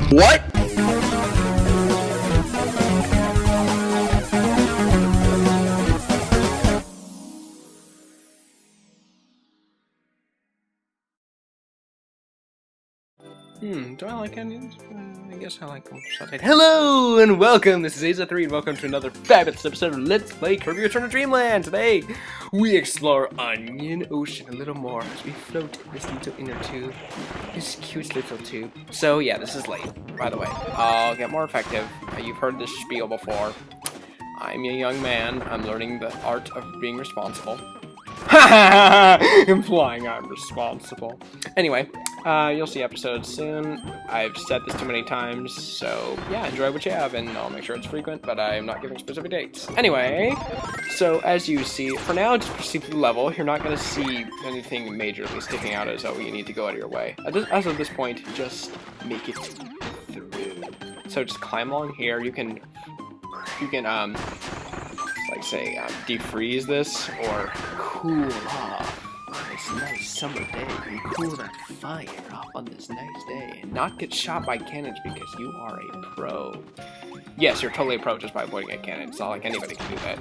What? Do I like onions? I guess I like them sauteed. Hello and welcome! This is Aza3 and welcome to another fabulous episode of Let's Play Kirby Return to Dreamland! Today, we explore Onion Ocean a little more as we float this little inner tube. This cute little tube. So yeah, this is late, by the way. I'll get more effective. You've heard this spiel before. I'm a young man. I'm learning the art of being responsible. Implying I'm responsible. Anyway, you'll see episodes soon. I've said this too many times, so yeah, enjoy what you have, and I'll make sure it's frequent, but I'm not giving specific dates. Anyway, so as you see, for now, just proceed through the level. You're not going to see anything majorly sticking out as though you need to go out of your way. As of this point, just make it through. So just climb along here. You can like say, defreeze this, or cool off on this nice summer day. You cool that fire off on this nice day, and not get shot by cannons because you are a pro. Yes, you're totally a pro just by avoiding a cannon. It's not like anybody can do that.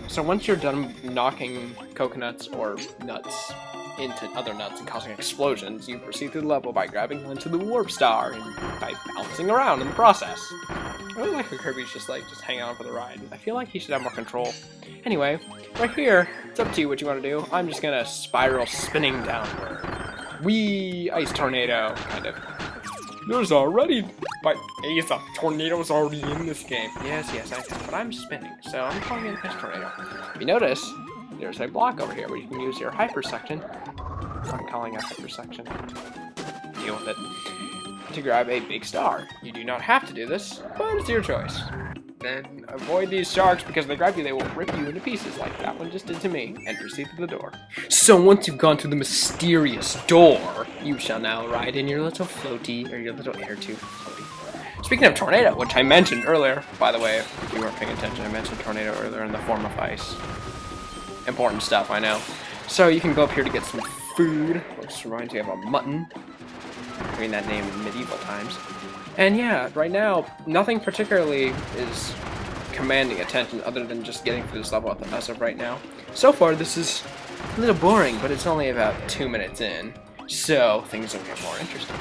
So once you're done knocking coconuts or nuts into other nuts and causing explosions, you proceed through the level by grabbing onto the warp star and by bouncing around in the process. I really like how Kirby's just hanging on for the ride. I feel like he should have more control. Anyway, right here, it's up to you what you want to do. I'm just gonna spiral spinning downward. Whee! Ice tornado, kind of. There's already, but it's a tornado's already in this game. Yes, I know, but I'm spinning, so I'm calling it an ice tornado. If you notice, there's a block over here where you can use your hyper section. I'm calling it hyper section. Deal with it. To grab a big star. You do not have to do this, but it's your choice. Then avoid these sharks because if they grab you, they will rip you into pieces like that one just did to me, and proceed through the door. So once you've gone through the mysterious door, you shall now ride in your little floaty, or your little air tube floaty. Speaking of tornado, which I mentioned earlier, by the way, if you weren't paying attention, I mentioned tornado earlier in the form of ice. Important stuff, I know. So you can go up here to get some food, which reminds me of a mutton. Hearing that name in medieval times. And yeah, right now, nothing particularly is commanding attention other than just getting through this level as of right now. So far, this is a little boring, but it's only about 2 minutes in, so things will get more interesting.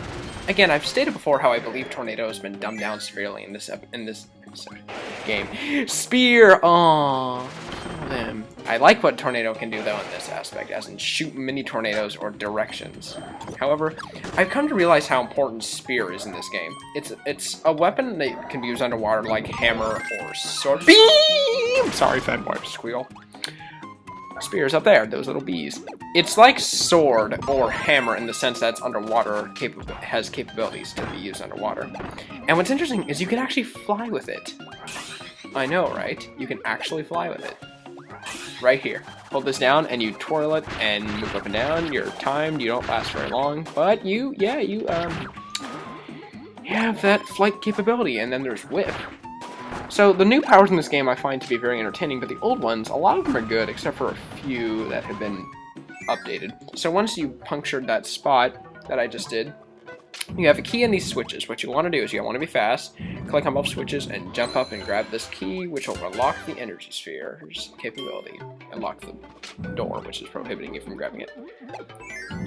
Again, I've stated before how I believe Tornado has been dumbed down severely in this episode game. Spear! Aww, kill them. I like what Tornado can do though in this aspect, as in shoot mini tornadoes or directions. However, I've come to realize how important Spear is in this game. It's a weapon that can be used underwater like hammer or sword. Beam! Sorry, fanboy squeal. Spear's up there, those little bees. It's like sword or hammer in the sense that it's underwater, has capabilities to be used underwater. And what's interesting is you can actually fly with it. I know, right? You can actually fly with it. Right here. Hold this down and you twirl it and move up and down. You're timed, you don't last very long, but you have that flight capability. And then there's whip. So the new powers in this game I find to be very entertaining, but the old ones, a lot of them are good, except for a few that have been updated. So once you punctured that spot that I just did, you have a key in these switches. What you want to do is you want to be fast, click on both switches, and jump up and grab this key, which will unlock the energy sphere's capability. Unlock the door, which is prohibiting you from grabbing it.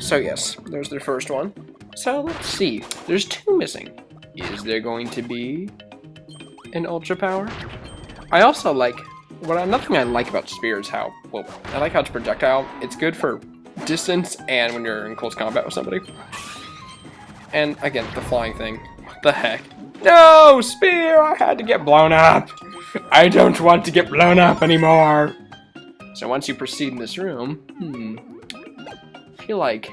So yes, there's the first one. So let's see. There's 2 missing. Is there going to be an ultra power? I also like, another thing I like about Spear is how, well, I like how it's projectile. It's good for distance and when you're in close combat with somebody. And again, the flying thing. What the heck? No! Spear! I had to get blown up! I don't want to get blown up anymore! So once you proceed in this room, I feel like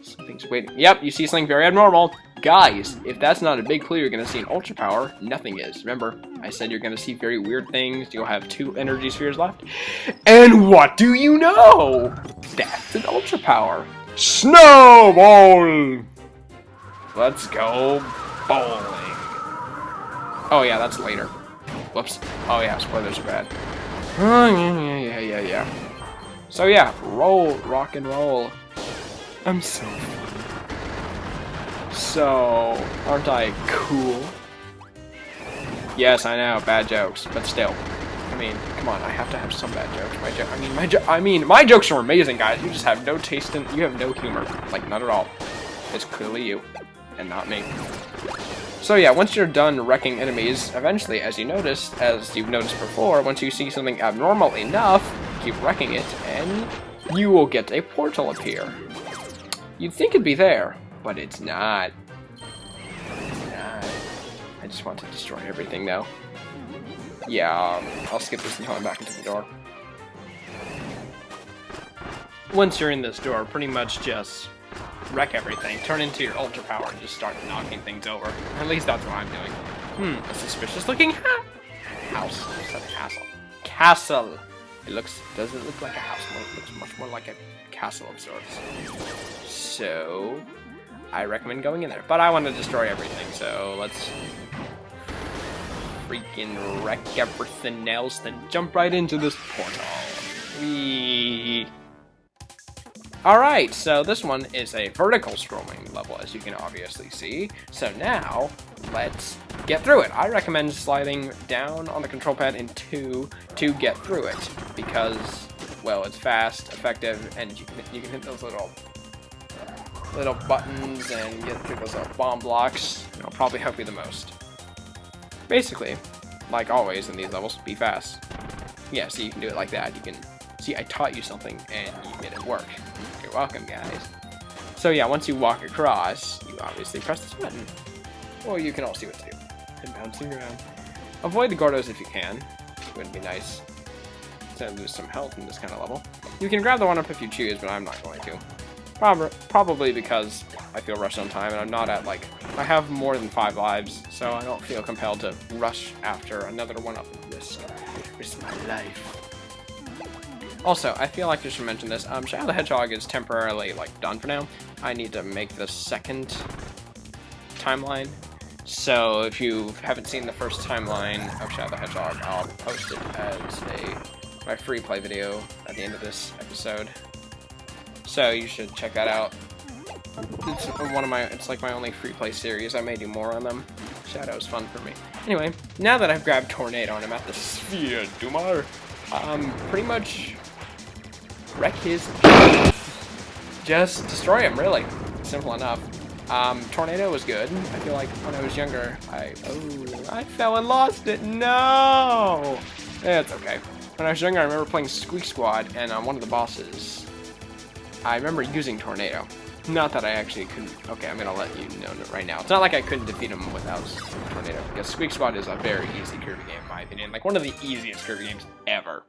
something's waiting. Yep, you see something very abnormal. Guys, if that's not a big clue you're going to see an ultra power, nothing is. Remember, I said you're going to see very weird things. You'll have 2 energy spheres left. And what do you know? That's an ultra power. Snowball! Let's go bowling. Oh yeah, that's later. Whoops. Oh yeah, spoilers are bad. Oh yeah. So yeah, roll, rock and roll. I'm so fun. So, aren't I cool? Yes, I know, bad jokes, but still. I mean, come on, I have to have some bad jokes. My jokes are amazing, guys. You just have no taste in, you have no humor. Like, not at all. It's clearly you, and not me. So yeah, once you're done wrecking enemies, eventually, as you've noticed before, once you see something abnormal enough, keep wrecking it, and you will get a portal appear. You'd think it'd be there, but it's not. It's not. I just want to destroy everything now. Yeah, I'll skip this until I'm back into the door. Once you're in this door, pretty much just wreck everything, turn into your ultra power, and just start knocking things over. At least that's what I'm doing. A suspicious looking house. I said castle. Castle! Doesn't look like a house, it looks much more like a castle of sorts. So, I recommend going in there. But I want to destroy everything, so let's freaking wreck everything else, then jump right into this portal. Whee! Alright, so this one is a vertical scrolling level, as you can obviously see. So now, let's get through it. I recommend sliding down on the control pad in 2 to get through it, because, well, it's fast, effective, and you can hit those little buttons and get through those little bomb blocks. It'll probably help you the most. Basically, like always in these levels, be fast. Yeah, so you can do it like that. You can see I taught you something and you made it work. You're welcome, guys. So yeah, once you walk across, you obviously press this button. Or you can all see what to do. And bouncing around. Avoid the Gordos if you can. It would be nice to lose some health in this kind of level. You can grab the 1-up if you choose, but I'm not going to. Probably because I feel rushed on time, and I'm not at, like, I have more than 5 lives, so I don't feel compelled to rush after another 1-up and risk my life. Also, I feel like I should mention this. Shadow the Hedgehog is temporarily, like, done for now. I need to make the second timeline. So if you haven't seen the first timeline of Shadow the Hedgehog, I'll post it as my free play video at the end of this episode. So you should check that out. It's like my only free play series. I may do more on them. Shadow's fun for me. Anyway, now that I've grabbed Tornado and I'm at the Sphere Dumar, pretty much wreck his. Just destroy him, really. Simple enough. Tornado was good. I feel like when I was younger, I fell and lost it. No! It's okay. When I was younger, I remember playing Squeak Squad, and one of the bosses, I remember using Tornado. Not that I actually couldn't. Okay, I'm gonna let you know right now. It's not like I couldn't defeat him without Tornado, because Squeak Squad is a very easy Kirby game, in my opinion. Like, one of the easiest Kirby games ever.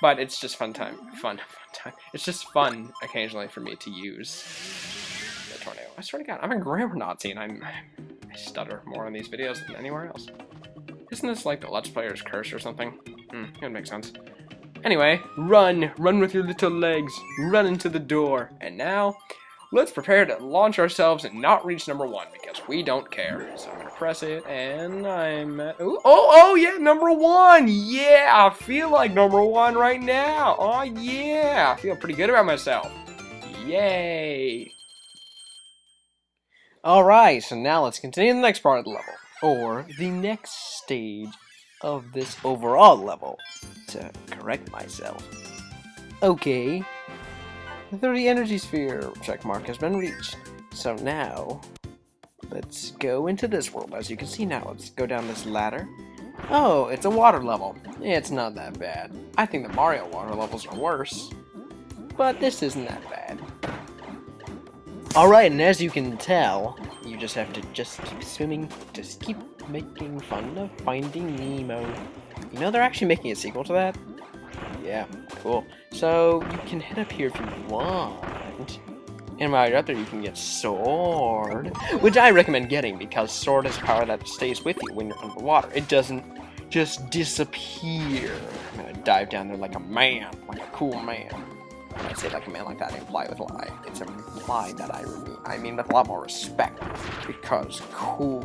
But it's just fun time. It's just fun, occasionally, for me to use the Tornado. I swear to God, I'm a grammar Nazi, and I stutter more on these videos than anywhere else. Isn't this like the Let's Player's curse or something? It would make sense. Anyway, run with your little legs, run into the door. And now, let's prepare to launch ourselves and not reach number 1, because we don't care. So I'm gonna press it, and I'm at, oh yeah, number 1, yeah, I feel like number 1 right now. Oh yeah, I feel pretty good about myself. Yay. Alright, so now let's continue the next part of the level, or the next stage of this overall level, to correct myself. Okay, the 30 energy sphere checkmark has been reached. So now, let's go into this world. As you can see now, let's go down this ladder. Oh, it's a water level. It's not that bad. I think the Mario water levels are worse, but this isn't that bad. Alright, and as you can tell, you just have to keep swimming, just keep making fun of Finding Nemo. You know, they're actually making a sequel to that? Yeah, cool. So, you can head up here if you want. And while you're up there, you can get Sword, which I recommend getting, because Sword is power that stays with you when you're underwater. It doesn't just disappear. I'm gonna dive down there like a man, like a cool man. When I say like a man like that, I imply with a lie. It's implied that I mean with a lot more respect, because cool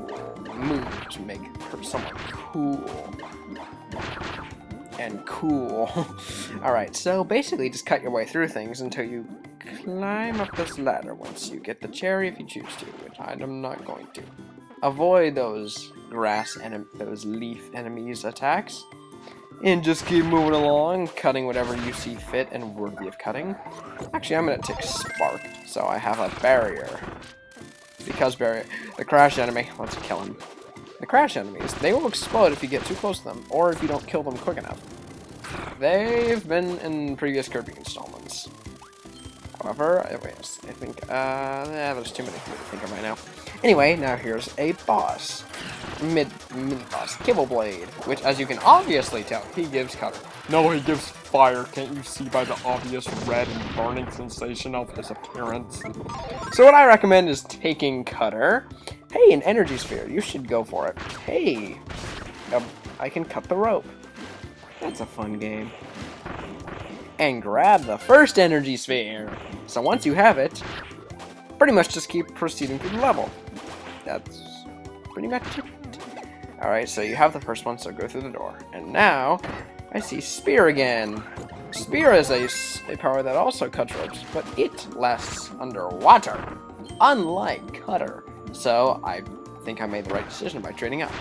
moves make someone cool. and cool. Alright, so basically just cut your way through things until you climb up this ladder once you get the cherry if you choose to, which I'm not going to. Avoid those those leaf enemies' attacks, and just keep moving along, cutting whatever you see fit and worthy of cutting. Actually, I'm going to take Spark, so I have a barrier. Because barrier, the crash enemy, let's kill him. The crash enemies, they will explode if you get too close to them, or if you don't kill them quick enough. They've been in previous Kirby installments. However, I think, there's too many to think of right now. Anyway, now here's a boss. Mini-boss, Kibble Blade, which, as you can obviously tell, he gives cutter. No, he gives fire. Can't you see by the obvious red and burning sensation of his appearance? So what I recommend is taking cutter. Hey, an energy sphere. You should go for it. Hey, I can cut the rope. That's a fun game. And grab the first energy sphere. So once you have it, pretty much just keep proceeding through the level. That's pretty much it. Alright, so you have the first one, so go through the door. And now, I see Spear again. Spear is a power that also cuts ropes, but it lasts underwater, unlike Cutter. So I think I made the right decision by trading up.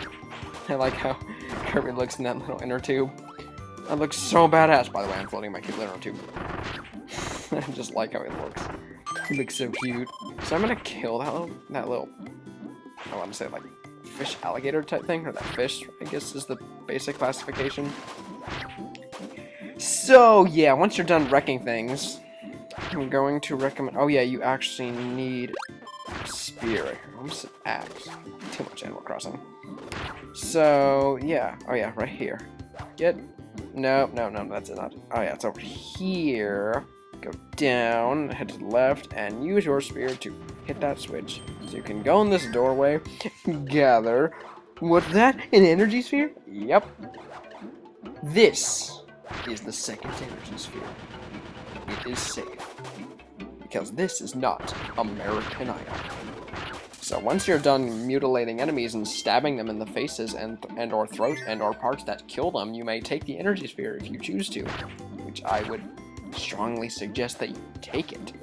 I like how Kirby looks in that little inner tube. That looks so badass. By the way, I'm floating my cute inner tube. I just like how he looks. He looks so cute. So I'm gonna kill that little I want to say like fish alligator type thing, or that fish, I guess is the basic classification. So yeah, once you're done wrecking things, I'm going to recommend, oh yeah, you actually need a spear right here. Almost an axe. Too much Animal Crossing. So yeah, oh yeah, right here. No, that's not. Oh yeah, it's over here. Go down, head to the left, and use your spear to hit that switch. So you can go in this doorway, gather. What's that? An energy sphere? Yep. This is the second energy sphere. It is safe. Because this is not American Idol. So once you're done mutilating enemies and stabbing them in the faces and or throat and or parts that kill them, you may take the energy sphere if you choose to, which I would strongly suggest that you take it.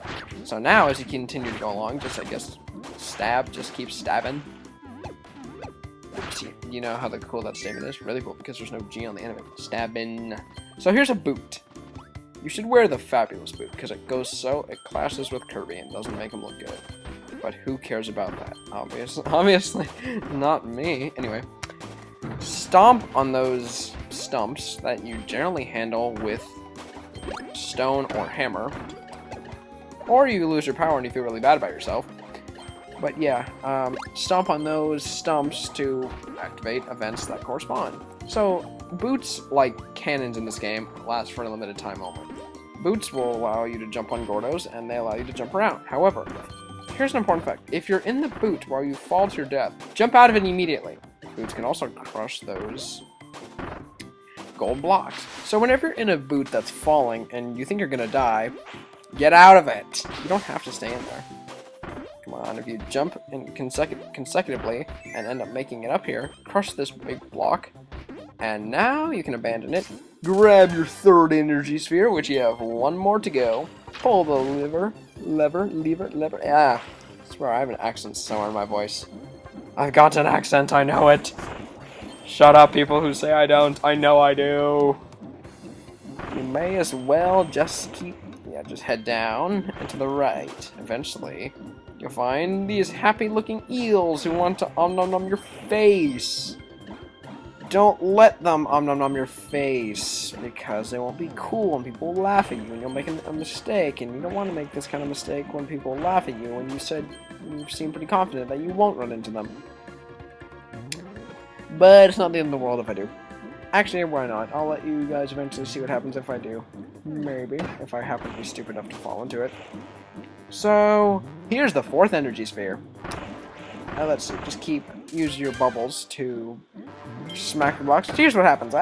So now, as you continue to go along, just, I guess, stab, just keep stabbing. You know how cool that statement is? Really cool, because there's no G on the end of it. Stabbin'. So here's a boot. You should wear the fabulous boot, because it clashes with Kirby and doesn't make him look good. But who cares about that? Obviously, not me. Anyway, stomp on those stumps that you generally handle with stone or hammer, or you lose your power and you feel really bad about yourself. But yeah, stomp on those stumps to activate events that correspond. So boots, like cannons in this game, last for a limited time only. Boots will allow you to jump on Gordos, and they allow you to jump around. However, here's an important fact. If you're in the boot while you fall to your death, jump out of it immediately. Boots can also crush those gold blocks. So whenever you're in a boot that's falling and you think you're gonna die, get out of it. You don't have to stay in there. Come on, if you jump in consecutively and end up making it up here, crush this big block, and now you can abandon it. Grab your third energy sphere, which you have one more to go. Pull the lever. Ah, I swear I have an accent somewhere in my voice. I've got an accent, I know it. Shut up, people who say I don't. I know I do. You may as well just just head down and to the right. Eventually, you'll find these happy-looking eels who want to om-nom-nom your face. Don't let them om-nom-nom your face, because it won't be cool when people laugh at you and you'll make a mistake, and you don't want to make this kind of mistake when people laugh at you when you seem pretty confident that you won't run into them. But it's not the end of the world if I do. Actually, why not? I'll let you guys eventually see what happens if I do. Maybe, if I happen to be stupid enough to fall into it. So, here's the fourth energy sphere. Now let's see, just use your bubbles to smack the blocks. Here's what happens.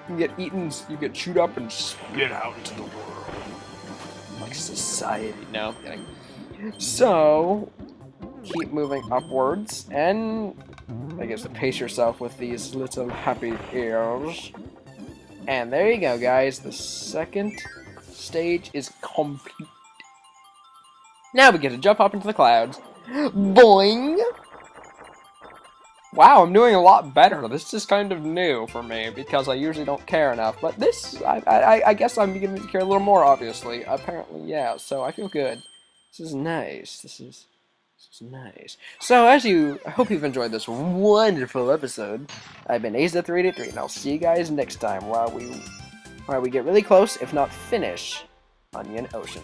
You get eaten, you get chewed up and spit out into the world. Like society. No, I'm kidding. So, keep moving upwards, and I guess to pace yourself with these little happy ears. And there you go, guys. The second stage is complete. Now we get to jump up into the clouds. Boing! Wow, I'm doing a lot better. This is kind of new for me because I usually don't care enough. But this, I guess I'm beginning to care a little more, obviously. Apparently, yeah, so I feel good. This is nice. This is nice. So, I hope you've enjoyed this wonderful episode. I've been AZA383, and I'll see you guys next time while we get really close, if not finish, Onion Ocean.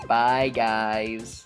Bye, guys.